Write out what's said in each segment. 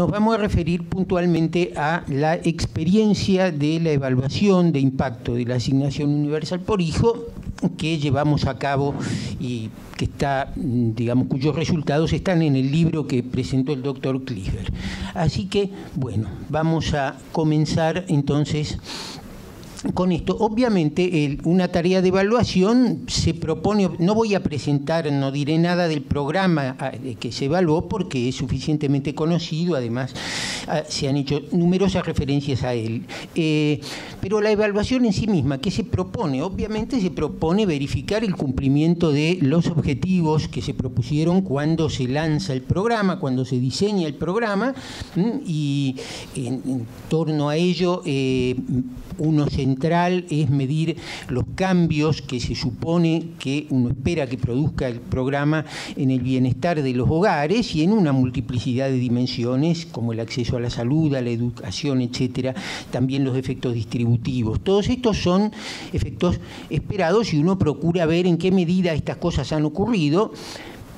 Nos vamos a referir puntualmente a la experiencia de la evaluación de impacto de la asignación universal por hijo que llevamos a cabo y que está, digamos, cuyos resultados están en el libro que presentó el doctor Clisver. Así que, bueno, vamos a comenzar entonces con esto. Obviamente, una tarea de evaluación se propone, no voy a presentar, no diré nada del programa que se evaluó porque es suficientemente conocido, además se han hecho numerosas referencias a él. Pero la evaluación en sí misma, ¿qué se propone? Obviamente se propone verificar el cumplimiento de los objetivos que se propusieron cuando se lanza el programa, cuando se diseña el programa, y en torno a ello uno central es medir los cambios que se supone que uno espera que produzca el programa en el bienestar de los hogares y en una multiplicidad de dimensiones como el acceso a la salud, a la educación, etcétera, también los efectos distributivos. Todos estos son efectos esperados y uno procura ver en qué medida estas cosas han ocurrido.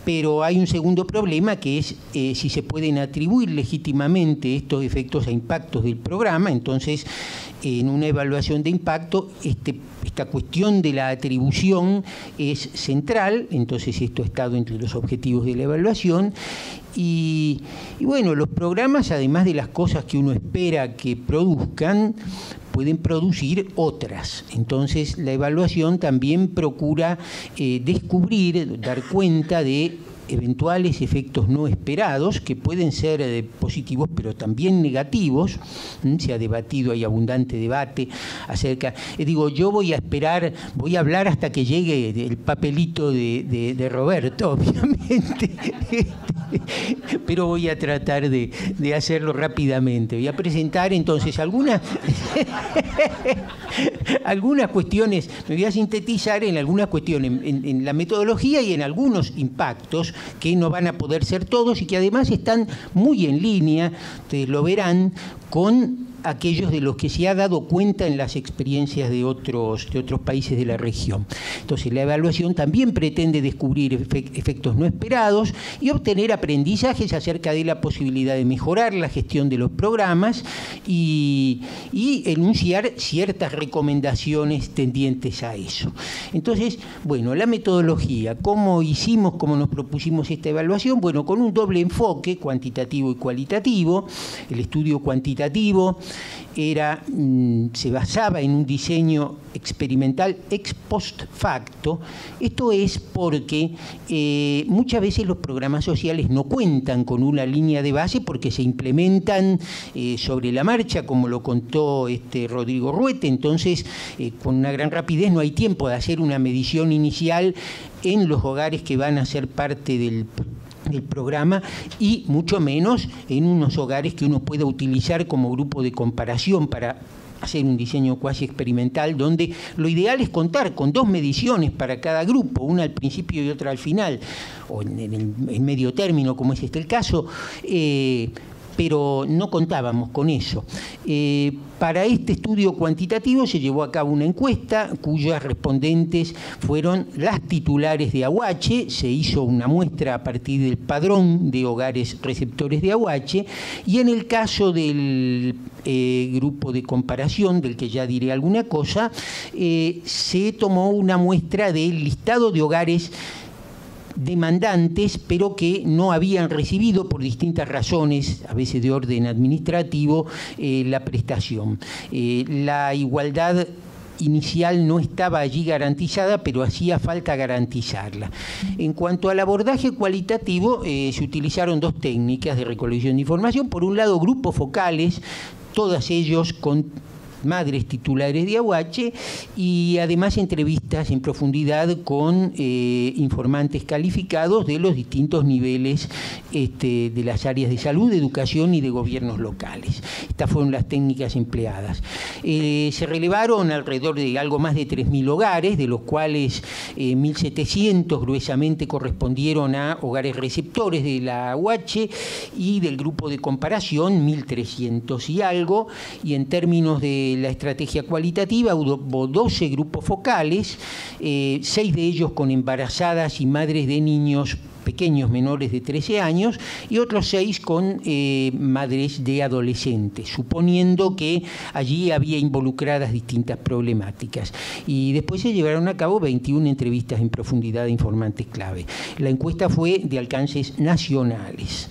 Pero hay un segundo problema que es si se pueden atribuir legítimamente estos efectos a impactos del programa. Entonces, en una evaluación de impacto, esta cuestión de la atribución es central. Entonces, esto ha estado entre los objetivos de la evaluación. Y bueno, los programas, además de las cosas que uno espera que produzcan, pueden producir otras. Entonces, la evaluación también procura descubrir, dar cuenta de eventuales efectos no esperados, que pueden ser positivos, pero también negativos. Se ha debatido, hay abundante debate acerca... yo voy a esperar, voy a hablar hasta que llegue el papelito de Roberto, obviamente, pero voy a tratar de hacerlo rápidamente. Voy a presentar entonces algunas cuestiones, me voy a sintetizar en algunas cuestiones, en la metodología y en algunos impactos que no van a poder ser todos y que además están muy en línea, ustedes lo verán, con aquellos de los que se ha dado cuenta en las experiencias de otros países de la región. Entonces, la evaluación también pretende descubrir efectos no esperados y obtener aprendizajes acerca de la posibilidad de mejorar la gestión de los programas y enunciar ciertas recomendaciones tendientes a eso. Entonces, bueno, la metodología, ¿cómo nos propusimos esta evaluación? Bueno, con un doble enfoque, cuantitativo y cualitativo. El estudio cuantitativo se basaba en un diseño experimental ex post facto. Esto es porque muchas veces los programas sociales no cuentan con una línea de base porque se implementan sobre la marcha, como lo contó Rodrigo Ruete. Entonces, con una gran rapidez no hay tiempo de hacer una medición inicial en los hogares que van a ser parte del programa y mucho menos en unos hogares que uno pueda utilizar como grupo de comparación para hacer un diseño cuasi experimental, donde lo ideal es contar con 2 mediciones para cada grupo, una al principio y otra al final, o en medio término, como es el caso, pero no contábamos con eso. Para este estudio cuantitativo se llevó a cabo una encuesta cuyas respondentes fueron las titulares de AUH. Se hizo una muestra a partir del padrón de hogares receptores de AUH y en el caso del grupo de comparación, del que ya diré alguna cosa, se tomó una muestra del listado de hogares demandantes, pero que no habían recibido por distintas razones, a veces de orden administrativo, la prestación. La igualdad inicial no estaba allí garantizada, pero hacía falta garantizarla. En cuanto al abordaje cualitativo, se utilizaron 2 técnicas de recolección de información. Por un lado, grupos focales, todos ellos con madres titulares de AUH y además entrevistas en profundidad con informantes calificados de los distintos niveles de las áreas de salud, de educación y de gobiernos locales. Estas fueron las técnicas empleadas. Se relevaron alrededor de algo más de 3.000 hogares, de los cuales 1.700 gruesamente correspondieron a hogares receptores de la AUH y del grupo de comparación 1.300 y algo, y en términos de la estrategia cualitativa hubo 12 grupos focales, 6 de ellos con embarazadas y madres de niños pequeños menores de 13 años y otros 6 con madres de adolescentes, suponiendo que allí había involucradas distintas problemáticas. Y después se llevaron a cabo 21 entrevistas en profundidad de informantes clave. La encuesta fue de alcances nacionales.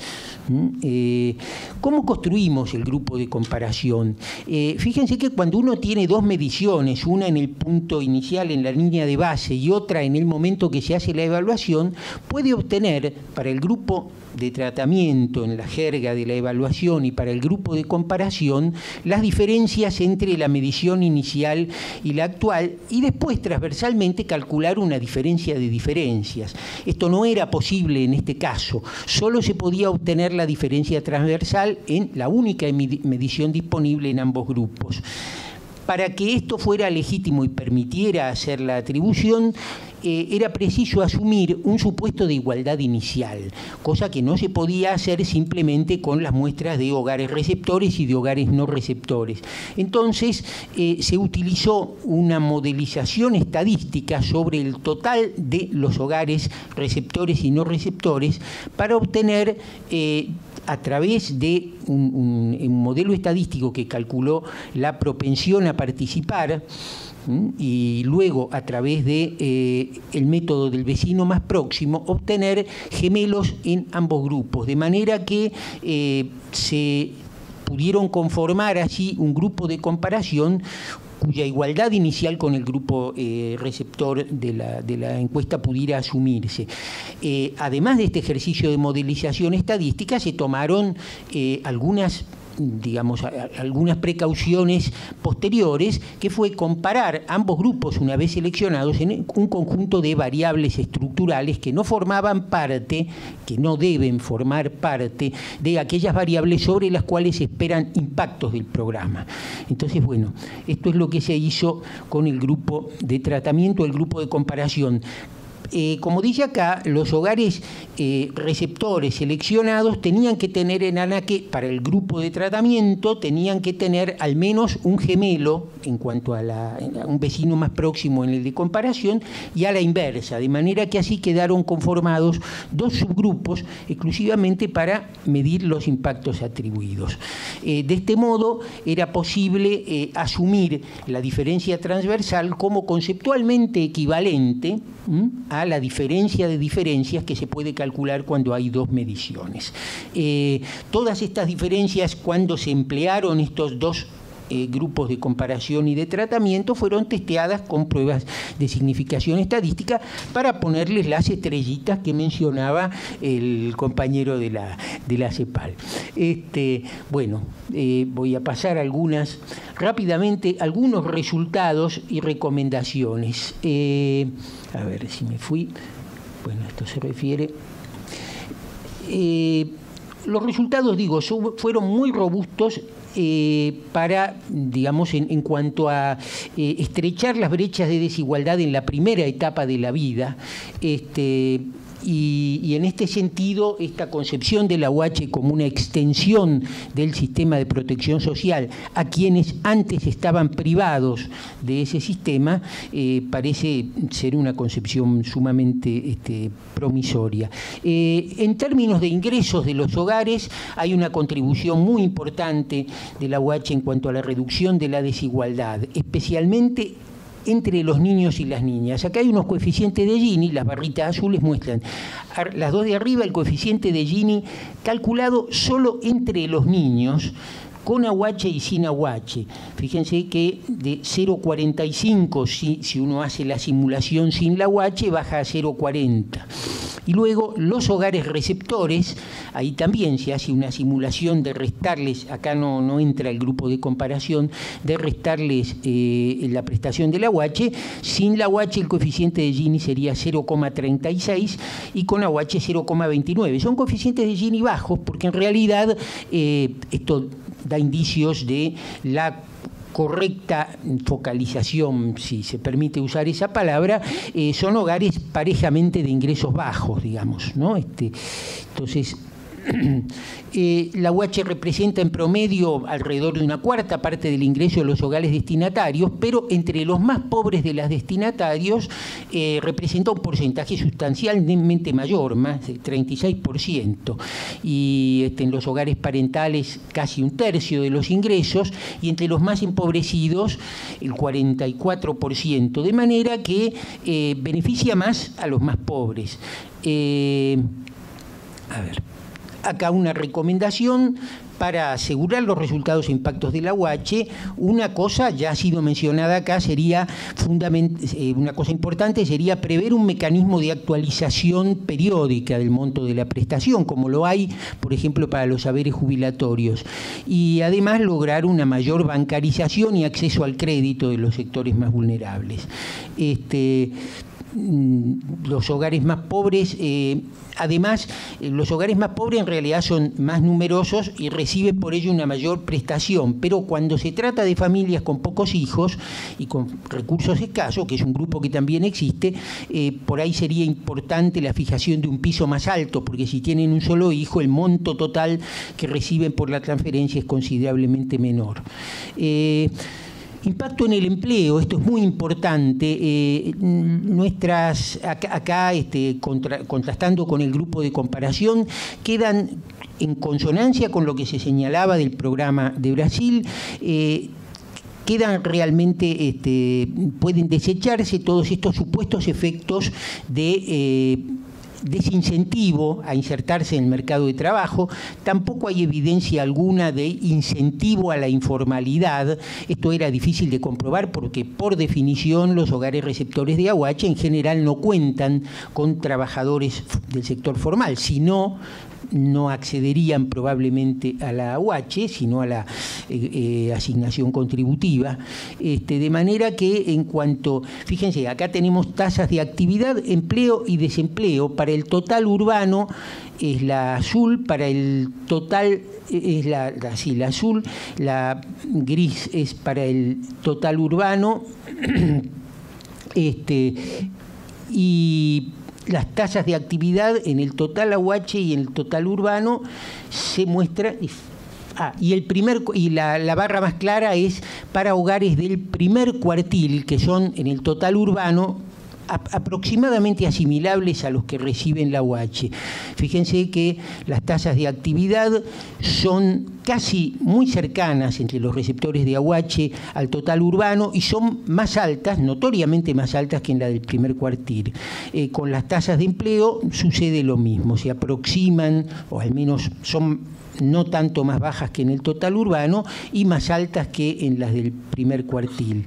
¿Cómo construimos el grupo de comparación? Fíjense que cuando uno tiene dos mediciones, una en el punto inicial, en la línea de base, y otra en el momento que se hace la evaluación, puede obtener para el grupo de tratamiento en la jerga de la evaluación y para el grupo de comparación las diferencias entre la medición inicial y la actual, y después transversalmente calcular una diferencia de diferencias. Esto no era posible en este caso, solo se podía obtener la diferencia transversal en la única medición disponible en ambos grupos. Para que esto fuera legítimo y permitiera hacer la atribución, era preciso asumir un supuesto de igualdad inicial, cosa que no se podía hacer simplemente con las muestras de hogares receptores y de hogares no receptores. Entonces, se utilizó una modelización estadística sobre el total de los hogares receptores y no receptores para obtener, a través de un modelo estadístico que calculó la propensión a participar, y luego a través de el método del vecino más próximo obtener gemelos en ambos grupos, de manera que se pudieron conformar así un grupo de comparación cuya igualdad inicial con el grupo receptor de la encuesta pudiera asumirse. Además de este ejercicio de modelización estadística, se tomaron algunas precauciones posteriores, que fue comparar ambos grupos una vez seleccionados en un conjunto de variables estructurales que no formaban parte, que no deben formar parte de aquellas variables sobre las cuales se esperan impactos del programa. Entonces, bueno, esto es lo que se hizo con el grupo de tratamiento, el grupo de comparación. Como dice acá, los hogares receptores seleccionados tenían que tener en anaque, para el grupo de tratamiento, tenían que tener al menos un gemelo en cuanto a un vecino más próximo en el de comparación, y a la inversa, de manera que así quedaron conformados dos subgrupos exclusivamente para medir los impactos atribuidos. De este modo era posible asumir la diferencia transversal como conceptualmente equivalente a la diferencia de diferencias que se puede calcular cuando hay dos mediciones. Todas estas diferencias, cuando se emplearon estos dos grupos de comparación y de tratamiento, fueron testeadas con pruebas de significación estadística para ponerles las estrellitas que mencionaba el compañero de la CEPAL. Bueno, voy a pasar rápidamente algunos resultados y recomendaciones. A ver si me fui. Bueno, esto se refiere. Los resultados, fueron muy robustos para, en cuanto a estrechar las brechas de desigualdad en la primera etapa de la vida. Y en este sentido, esta concepción de la UH como una extensión del sistema de protección social a quienes antes estaban privados de ese sistema, parece ser una concepción sumamente promisoria. En términos de ingresos de los hogares, hay una contribución muy importante de la UH en cuanto a la reducción de la desigualdad, especialmente entre los niños y las niñas. Acá hay unos coeficientes de Gini, las barritas azules muestran, las dos de arriba, el coeficiente de Gini calculado solo entre los niños, con AUH y sin AUH. Fíjense que de 0,45, si uno hace la simulación sin la AUH, baja a 0,40. Y luego los hogares receptores, ahí también se hace una simulación de restarles, acá no entra el grupo de comparación, de restarles la prestación de la AUH. Sin la AUH el coeficiente de Gini sería 0,36 y con AUH 0,29. Son coeficientes de Gini bajos porque en realidad esto da indicios de la correcta focalización, si se permite usar esa palabra. Son hogares parejamente de ingresos bajos, ¿no? Entonces, La UH representa en promedio alrededor de una cuarta parte del ingreso de los hogares destinatarios, pero entre los más pobres de los destinatarios representa un porcentaje sustancialmente mayor, más del 36%, y en los hogares parentales casi un tercio de los ingresos, y entre los más empobrecidos el 44%, de manera que beneficia más a los más pobres. A ver, acá una recomendación para asegurar los resultados e impactos de la UH. Una cosa ya ha sido mencionada acá, sería una cosa importante sería prever un mecanismo de actualización periódica del monto de la prestación, como lo hay, por ejemplo, para los haberes jubilatorios, y además lograr una mayor bancarización y acceso al crédito de los sectores más vulnerables. Los hogares más pobres, además, los hogares más pobres en realidad son más numerosos y reciben por ello una mayor prestación, pero cuando se trata de familias con pocos hijos y con recursos escasos, que es un grupo que también existe, por ahí sería importante la fijación de un piso más alto, porque si tienen un solo hijo, el monto total que reciben por la transferencia es considerablemente menor. Impacto en el empleo, esto es muy importante. Acá contrastando con el grupo de comparación, quedan en consonancia con lo que se señalaba del programa de Brasil. Quedan realmente, pueden desecharse todos estos supuestos efectos de desincentivo a insertarse en el mercado de trabajo. Tampoco hay evidencia alguna de incentivo a la informalidad. Esto era difícil de comprobar porque, por definición, los hogares receptores de AUH en general no cuentan con trabajadores del sector formal, sino no accederían probablemente a la AUH, sino a la asignación contributiva. De manera que en cuanto, fíjense, acá tenemos tasas de actividad, empleo y desempleo. Para el total urbano es la azul, para el total es la azul, la gris es para el total urbano, y las tasas de actividad en el total AUH y en el total urbano se muestra. Y la barra más clara es para hogares del primer cuartil, que son en el total urbano aproximadamente asimilables a los que reciben la UH. Fíjense que las tasas de actividad son casi muy cercanas entre los receptores de AUH al total urbano y son más altas, notoriamente más altas que en la del primer cuartil. Con las tasas de empleo sucede lo mismo, se aproximan, o al menos son no tanto más bajas que en el total urbano y más altas que en las del primer cuartil.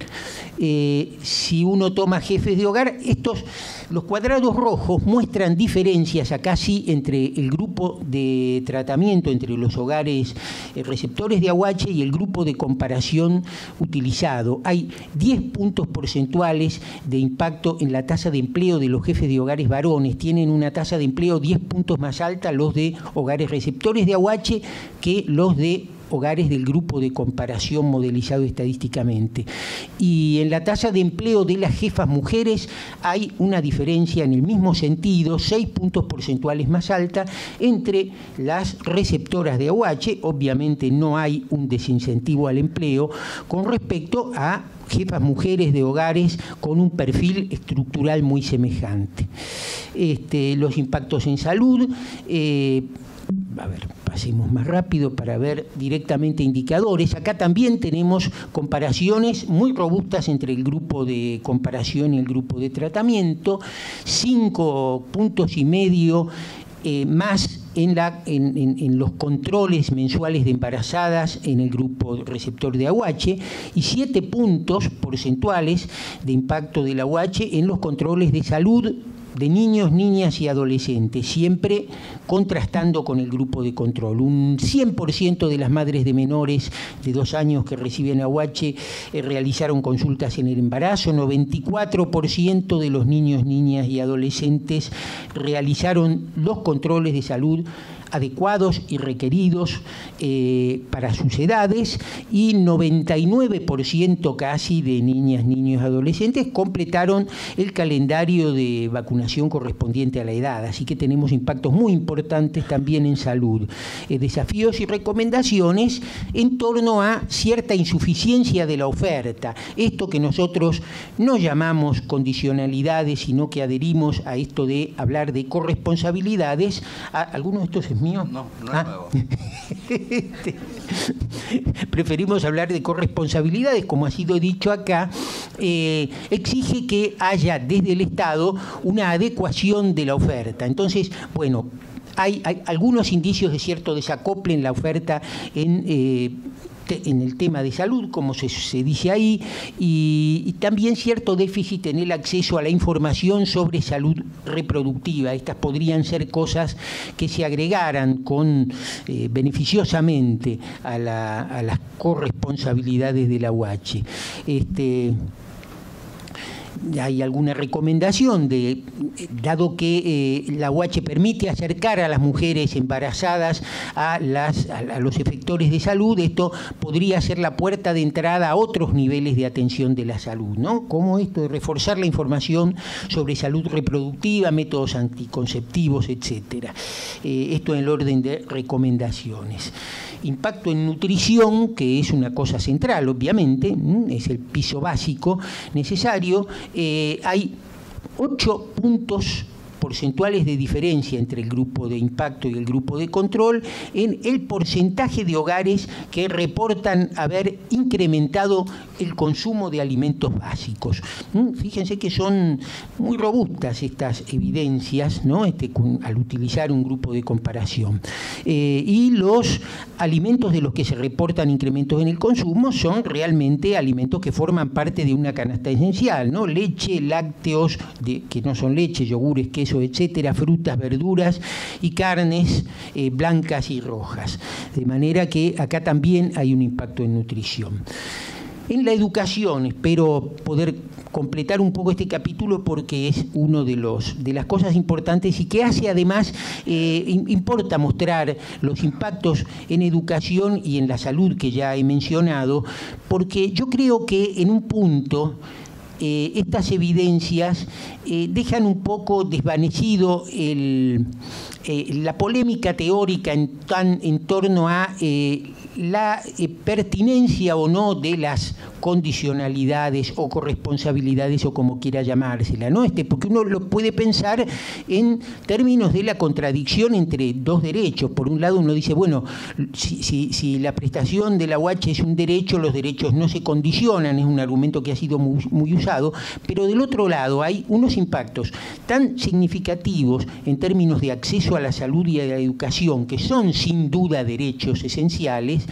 Si uno toma jefes de hogar, los cuadrados rojos muestran diferencias acá sí entre el grupo de tratamiento, entre los hogares receptores de AUH y el grupo de comparación utilizado. Hay 10 puntos porcentuales de impacto en la tasa de empleo de los jefes de hogares varones. Tienen una tasa de empleo 10 puntos más alta los de hogares receptores de AUH que los de hogares del grupo de comparación modelizado estadísticamente. Y en la tasa de empleo de las jefas mujeres hay una diferencia en el mismo sentido, 6 puntos porcentuales más alta entre las receptoras de AUH. Obviamente no hay un desincentivo al empleo con respecto a jefas mujeres de hogares con un perfil estructural muy semejante. Los impactos en salud, a ver, pasemos más rápido para ver directamente indicadores. Acá también tenemos comparaciones muy robustas entre el grupo de comparación y el grupo de tratamiento, 5,5 puntos más en los controles mensuales de embarazadas en el grupo receptor de AUH y 7 puntos porcentuales de impacto de la AUH en los controles de salud de niños, niñas y adolescentes, siempre contrastando con el grupo de control. Un 100% de las madres de menores de 2 años que reciben AUH realizaron consultas en el embarazo, 94% de los niños, niñas y adolescentes realizaron los controles de salud adecuados y requeridos para sus edades, y 99% casi de niñas, niños y adolescentes completaron el calendario de vacunación discriminación correspondiente a la edad, así que tenemos impactos muy importantes también en salud. Desafíos y recomendaciones en torno a cierta insuficiencia de la oferta. Esto que nosotros no llamamos condicionalidades, sino que adherimos a esto de hablar de corresponsabilidades. ¿Alguno de estos es mío? No, no es nuevo. Preferimos hablar de corresponsabilidades, como ha sido dicho acá. Exige que haya desde el Estado una adecuación de la oferta. Entonces, bueno, hay algunos indicios de cierto desacople en la oferta en el tema de salud, como se dice ahí, y también cierto déficit en el acceso a la información sobre salud reproductiva. Estas podrían ser cosas que se agregaran beneficiosamente a las corresponsabilidades de la UH. Hay alguna recomendación dado que la UH permite acercar a las mujeres embarazadas a los efectores de salud, esto podría ser la puerta de entrada a otros niveles de atención de la salud, ¿no? Como esto de reforzar la información sobre salud reproductiva, métodos anticonceptivos, etcétera. Esto en el orden de recomendaciones. Impacto en nutrición, que es una cosa central, obviamente, es el piso básico necesario. Hay 8 puntos porcentuales de diferencia entre el grupo de impacto y el grupo de control en el porcentaje de hogares que reportan haber incrementado el consumo de alimentos básicos. Fíjense que son muy robustas estas evidencias, ¿no? Al utilizar un grupo de comparación. Y los alimentos de los que se reportan incrementos en el consumo son realmente alimentos que forman parte de una canasta esencial, ¿no? Leche, lácteos, que no son leche, yogures, queso, etcétera, frutas, verduras y carnes blancas y rojas. De manera que acá también hay un impacto en nutrición. En la educación, espero poder completar un poco este capítulo porque es uno de las cosas importantes y que hace además, importa mostrar los impactos en educación y en la salud que ya he mencionado, porque yo creo que en un punto estas evidencias dejan un poco desvanecido la polémica teórica en torno a la pertinencia o no de las condicionalidades o corresponsabilidades o como quiera llamársela, ¿no? Porque uno lo puede pensar en términos de la contradicción entre dos derechos. Por un lado uno dice, bueno, si la prestación de la UH es un derecho, los derechos no se condicionan, es un argumento que ha sido muy usado, pero del otro lado hay unos impactos tan significativos en términos de acceso a la salud y a la educación, que son sin duda derechos esenciales,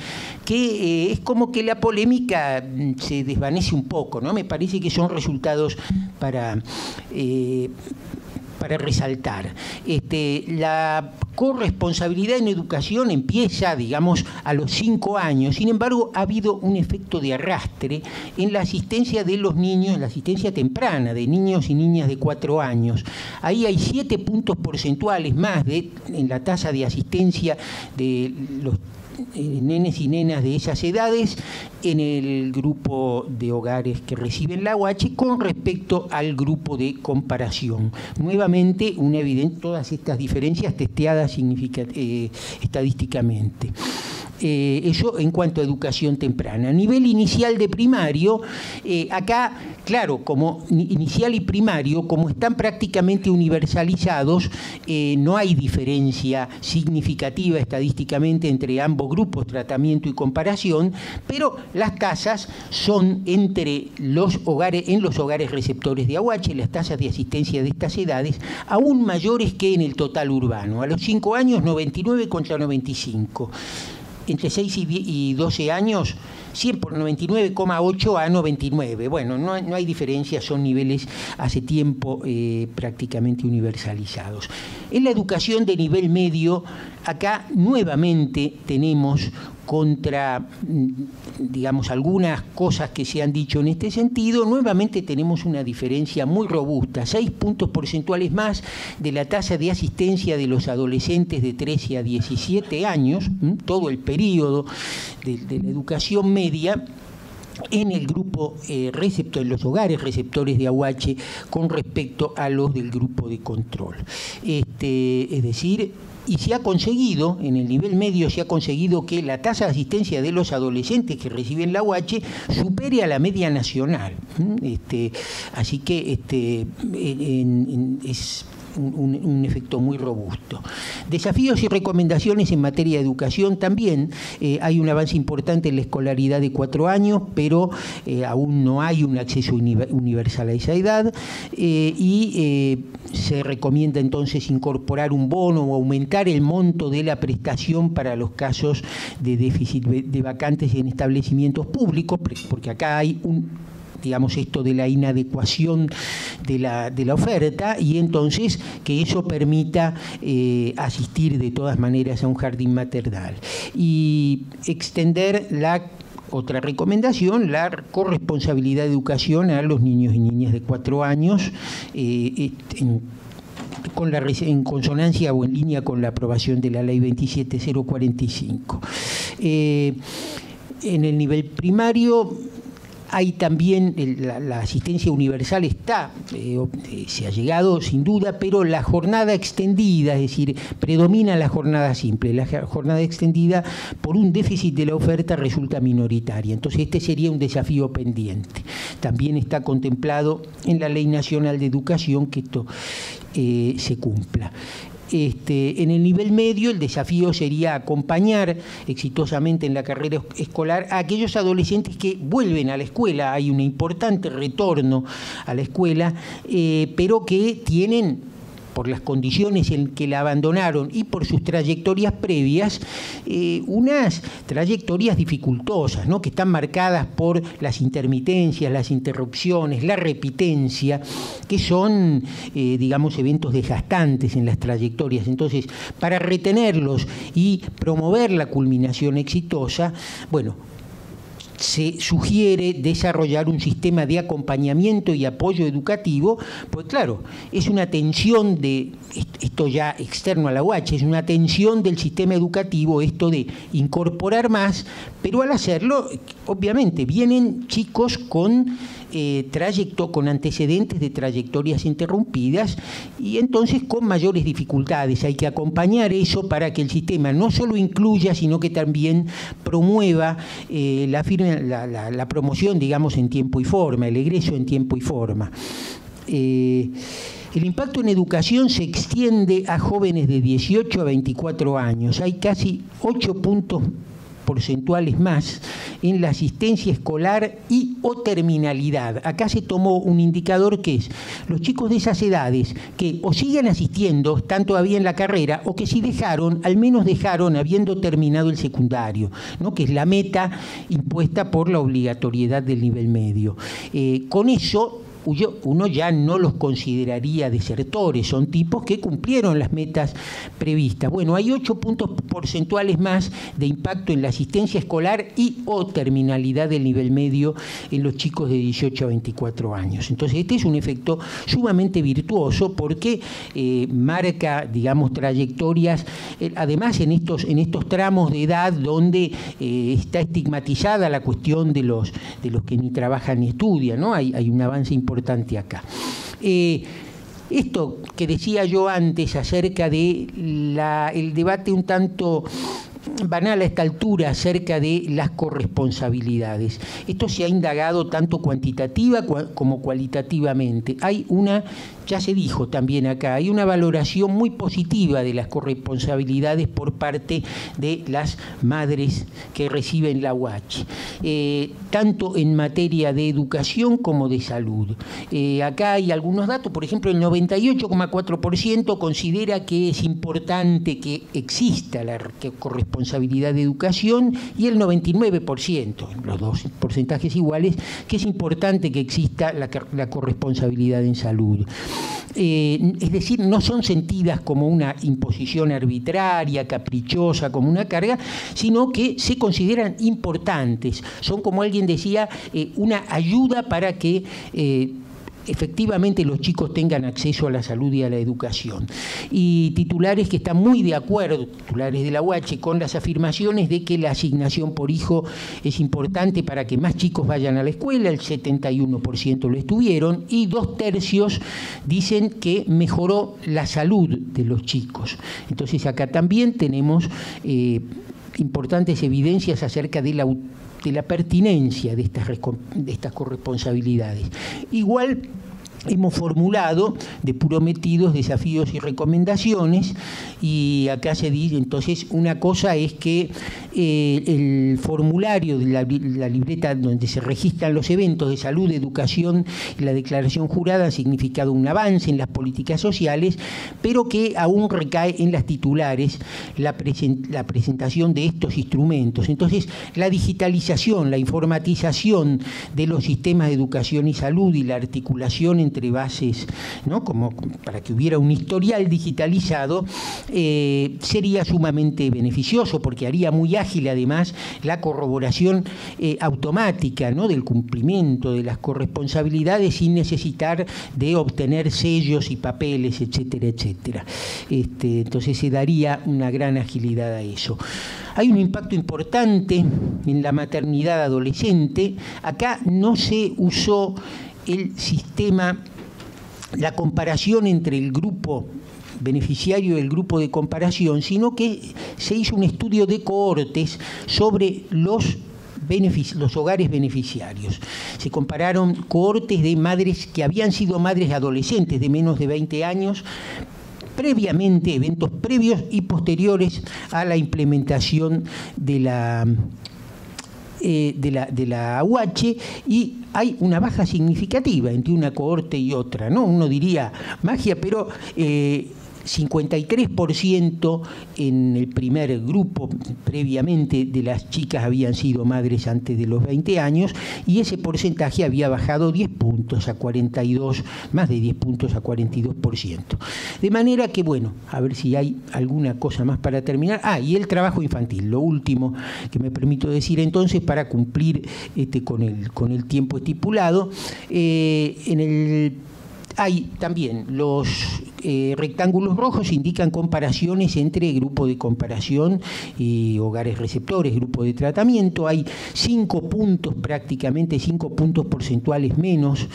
que es como que la polémica se desvanece un poco, ¿no? Me parece que son resultados para resaltar. La corresponsabilidad en educación empieza, digamos, a los 5 años. Sin embargo, ha habido un efecto de arrastre en la asistencia de los niños, la asistencia temprana de niños y niñas de 4 años. Ahí hay 7 puntos porcentuales más en la tasa de asistencia de los nenes y nenas de esas edades en el grupo de hogares que reciben la UH con respecto al grupo de comparación. Nuevamente, todas estas diferencias testeadas estadísticamente. Eso en cuanto a educación temprana. A nivel inicial de primario, acá, claro, como inicial y primario, como están prácticamente universalizados, no hay diferencia significativa estadísticamente entre ambos grupos, tratamiento y comparación, pero las tasas son en los hogares receptores de AUH, las tasas de asistencia de estas edades, aún mayores que en el total urbano. A los 5 años, 99 contra 95. Entre 6 y 12 años, 100 por 99,8 a 99. Bueno, no hay diferencia, son niveles hace tiempo prácticamente universalizados. En la educación de nivel medio, acá nuevamente tenemos digamos, algunas cosas que se han dicho en este sentido, nuevamente tenemos una diferencia muy robusta, 6 puntos porcentuales más de la tasa de asistencia de los adolescentes de 13 a 17 años, todo el periodo de la educación media, en el grupo receptor, en los hogares receptores de AUH con respecto a los del grupo de control. Es decir, y se ha conseguido, en el nivel medio se ha conseguido que la tasa de asistencia de los adolescentes que reciben la AUH supere a la media nacional. Así que es un efecto muy robusto. Desafíos y recomendaciones en materia de educación también. Hay un avance importante en la escolaridad de 4 años, pero aún no hay un acceso universal a esa edad, se recomienda entonces incorporar un bono o aumentar el monto de la prestación para los casos de déficit de vacantes en establecimientos públicos, porque acá hay digamos, esto de la inadecuación de la oferta, y entonces que eso permita asistir de todas maneras a un jardín maternal. Y extender otra recomendación, la corresponsabilidad de educación a los niños y niñas de 4 años, en consonancia o en línea con la aprobación de la Ley 27045. En el nivel primario, hay también la asistencia universal se ha llegado sin duda, pero la jornada extendida, es decir, predomina la jornada simple. La jornada extendida, por un déficit de la oferta, resulta minoritaria. Entonces este sería un desafío pendiente. También está contemplado en la Ley Nacional de Educación que esto se cumpla. En el nivel medio, el desafío sería acompañar exitosamente en la carrera escolar a aquellos adolescentes que vuelven a la escuela. Hay un importante retorno a la escuela, pero que tienen, por las condiciones en que la abandonaron y por sus trayectorias previas, unas trayectorias dificultosas, ¿no?, que están marcadas por las intermitencias, las interrupciones, la repitencia, que son, digamos, eventos desgastantes en las trayectorias. Entonces, para retenerlos y promover la culminación exitosa, bueno, se sugiere desarrollar un sistema de acompañamiento y apoyo educativo, pues claro, es una tensión esto ya externo a la UH, es una tensión del sistema educativo, esto de incorporar más, pero al hacerlo, obviamente, vienen chicos con antecedentes de trayectorias interrumpidas y entonces con mayores dificultades. Hay que acompañar eso para que el sistema no solo incluya, sino que también promueva la promoción, digamos, en tiempo y forma, el egreso en tiempo y forma. El impacto en educación se extiende a jóvenes de 18 a 24 años. Hay casi 8 puntos porcentuales más en la asistencia escolar y o terminalidad. Acá se tomó un indicador que es los chicos de esas edades que o siguen asistiendo, están todavía en la carrera, o que si dejaron, al menos dejaron habiendo terminado el secundario, ¿no?, que es la meta impuesta por la obligatoriedad del nivel medio. Con eso, uno ya no los consideraría desertores, son tipos que cumplieron las metas previstas. Bueno, hay 8 puntos porcentuales más de impacto en la asistencia escolar y o terminalidad del nivel medio en los chicos de 18 a 24 años. Entonces, este es un efecto sumamente virtuoso porque marca, digamos, trayectorias, además en estos tramos de edad donde está estigmatizada la cuestión de los que ni trabajan ni estudian, ¿no? Hay un avance importante acá. Esto que decía yo antes acerca de el debate un tanto banal a esta altura acerca de las corresponsabilidades. Esto se ha indagado tanto cuantitativa como cualitativamente. Ya se dijo también acá, hay una valoración muy positiva de las corresponsabilidades por parte de las madres que reciben la UH, tanto en materia de educación como de salud. Acá hay algunos datos, por ejemplo, el 98,4% considera que es importante que exista la corresponsabilidad de educación y el 99%, los dos porcentajes iguales, que es importante que exista la corresponsabilidad en salud. Es decir, no son sentidas como una imposición arbitraria, caprichosa, como una carga, sino que se consideran importantes. Son, como alguien decía, una ayuda para que efectivamente los chicos tengan acceso a la salud y a la educación. Y titulares que están muy de acuerdo, titulares de la UH, con las afirmaciones de que la asignación por hijo es importante para que más chicos vayan a la escuela, el 71% lo estuvieron, y 2/3 dicen que mejoró la salud de los chicos. Entonces acá también tenemos importantes evidencias acerca de la pertinencia de estas corresponsabilidades. Igual hemos formulado de puro metidos desafíos y recomendaciones, y acá se dice, entonces, una cosa es que el formulario de la libreta donde se registran los eventos de salud, educación y la declaración jurada han significado un avance en las políticas sociales, pero que aún recae en las titulares la presentación de estos instrumentos. Entonces, la digitalización, la informatización de los sistemas de educación y salud y la articulación entre bases, ¿no?, como para que hubiera un historial digitalizado, sería sumamente beneficioso, porque haría muy ágil además la corroboración automática, ¿no?, del cumplimiento de las corresponsabilidades sin necesitar de obtener sellos y papeles, etcétera, etcétera. Entonces se daría una gran agilidad a eso. Hay un impacto importante en la maternidad adolescente. Acá no se usó el sistema, la comparación entre el grupo beneficiario y el grupo de comparación, sino que se hizo un estudio de cohortes sobre los hogares beneficiarios. Se compararon cohortes de madres que habían sido madres adolescentes de menos de 20 años, previamente, eventos previos y posteriores a la implementación de la UH, y hay una baja significativa entre una cohorte y otra, ¿no? Uno diría magia, pero 53% en el primer grupo, previamente, de las chicas habían sido madres antes de los 20 años, y ese porcentaje había bajado 10 puntos a 42, más de 10 puntos a 42%. De manera que, bueno, a ver si hay alguna cosa más para terminar. Y el trabajo infantil, lo último que me permito decir entonces, para cumplir con el tiempo estipulado. Hay también los rectángulos rojos, indican comparaciones entre grupo de comparación y hogares receptores, grupo de tratamiento. Hay 5 puntos, prácticamente 5 puntos porcentuales menos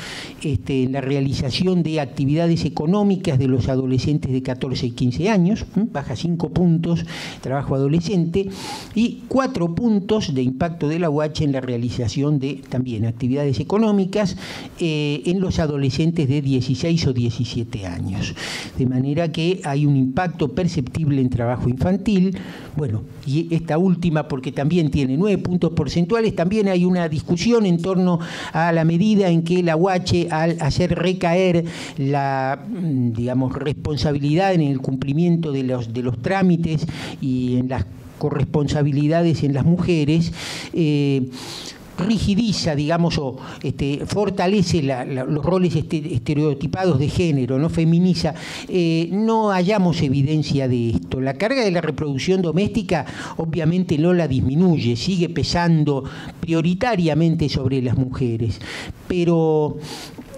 en la realización de actividades económicas de los adolescentes de 14 y 15 años, baja 5 puntos, trabajo adolescente, y 4 puntos de impacto de la UH en la realización de también actividades económicas en los adolescentes de 16 o 17 años. De manera que hay un impacto perceptible en trabajo infantil. Bueno, y esta última, porque también tiene 9 puntos porcentuales, también hay una discusión en torno a la medida en que la UH, al hacer recaer la, digamos, responsabilidad en el cumplimiento de los trámites y en las corresponsabilidades en las mujeres, rigidiza, digamos, o fortalece los roles estereotipados de género, no feminiza. No hallamos evidencia de esto. La carga de la reproducción doméstica obviamente no la disminuye, sigue pesando prioritariamente sobre las mujeres, pero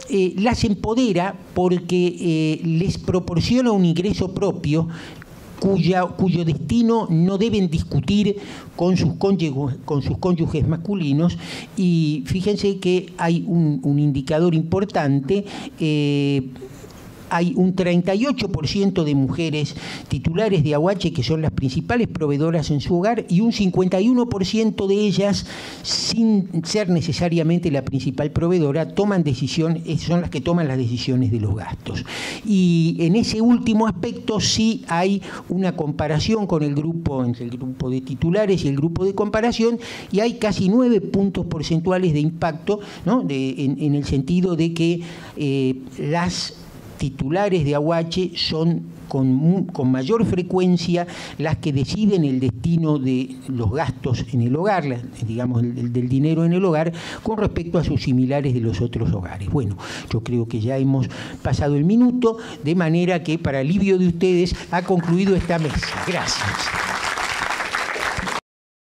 las empodera porque les proporciona un ingreso propio cuyo destino no deben discutir con sus cónyuges masculinos. Y fíjense que hay un indicador importante. Hay un 38% de mujeres titulares de AUH que son las principales proveedoras en su hogar, y un 51% de ellas, sin ser necesariamente la principal proveedora, son las que toman las decisiones de los gastos. Y en ese último aspecto sí hay una comparación con entre el grupo de titulares y el grupo de comparación, y hay casi 9 puntos porcentuales de impacto, ¿no?, en el sentido de que las titulares de AUH son con mayor frecuencia las que deciden el destino de los gastos en el hogar, digamos, del dinero en el hogar, con respecto a sus similares de los otros hogares. Bueno, yo creo que ya hemos pasado el minuto, de manera que, para alivio de ustedes, ha concluido esta mesa. Gracias.